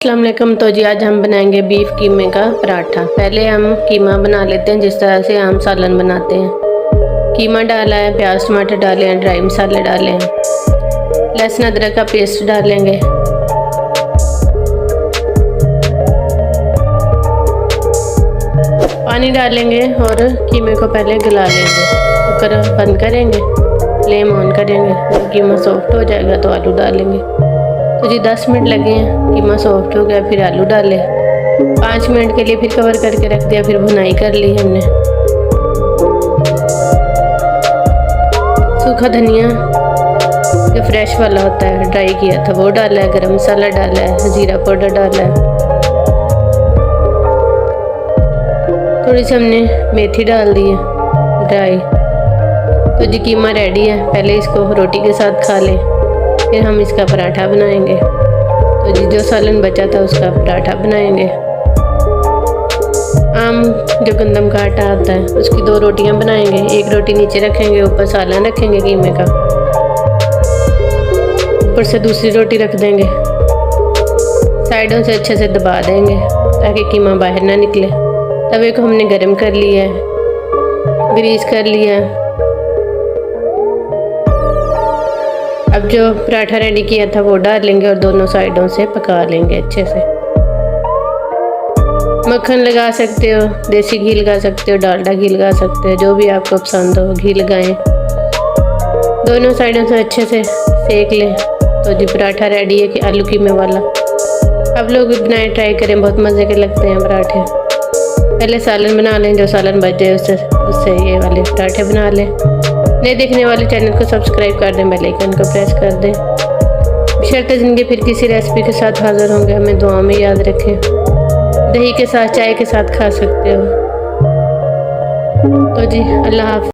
अस्सलाम वालेकुम। तो जी आज हम बनाएंगे बीफ कीमे का पराठा। पहले हम कीमा बना लेते हैं जिस तरह से हम सालन बनाते हैं। कीमा डाला है, प्याज टमाटर डाले हैं, ड्राई मसाले डाले हैं, लहसुन अदरक का पेस्ट डालेंगे, पानी डालेंगे और कीमे को पहले गला लेंगे। कुकर बंद करेंगे, फ्लेम ऑन करेंगे। जब कीमा सॉफ्ट हो जाएगा तो आलू डालेंगे। तो जी 10 मिनट लगे हैं, कीमा सॉफ्ट हो गया, फिर आलू डाले। 5 मिनट के लिए फिर कवर करके रख दिया, फिर भुनाई कर ली हमने। सूखा धनिया जो फ्रेश वाला होता है, ड्राई किया था, वो डाला है। गरम मसाला डाला है, जीरा पाउडर डाला है, थोड़ी सी हमने मेथी डाल दी है ड्राई। तो जी कीमा रेडी है। पहले इसको रोटी के साथ खा लें, फिर हम इसका पराठा बनाएंगे। तो जी जो सालन बचा था उसका पराठा बनाएंगे। आम जो गंदम का आटा आता है उसकी 2 रोटियां बनाएंगे। एक रोटी नीचे रखेंगे, ऊपर सालन रखेंगे कीमे का, ऊपर से दूसरी रोटी रख देंगे। साइडों से अच्छे से दबा देंगे ताकि कीमा बाहर ना निकले। तवे को हमने गरम कर लिया है, ग्रीस कर लिया है। अब जो पराठा रेडी किया था वो डाल लेंगे और दोनों साइडों से पका लेंगे अच्छे से। मक्खन लगा सकते हो, देसी घी लगा सकते हो, डालडा घी लगा सकते हो, जो भी आपको पसंद हो घी लगाएं। दोनों साइडों से अच्छे से सेक लें। तो जी पराठा रेडी है कि आलू कीमे वाला। आप लोग भी बनाए, ट्राई करें, बहुत मज़े के लगते हैं पराठे। पहले सालन बना लें, जो सालन बच जाए उससे ये वाले पराठे बना लें। नए देखने वाले चैनल को सब्सक्राइब कर दें, बेल आइकन को प्रेस कर दें। बशर्ते ज़िंदगी फिर किसी रेसिपी के साथ हाज़िर होंगे। हमें दुआ में याद रखें। दही के साथ, चाय के साथ खा सकते हो। तो जी अल्लाह हाफ़िज़।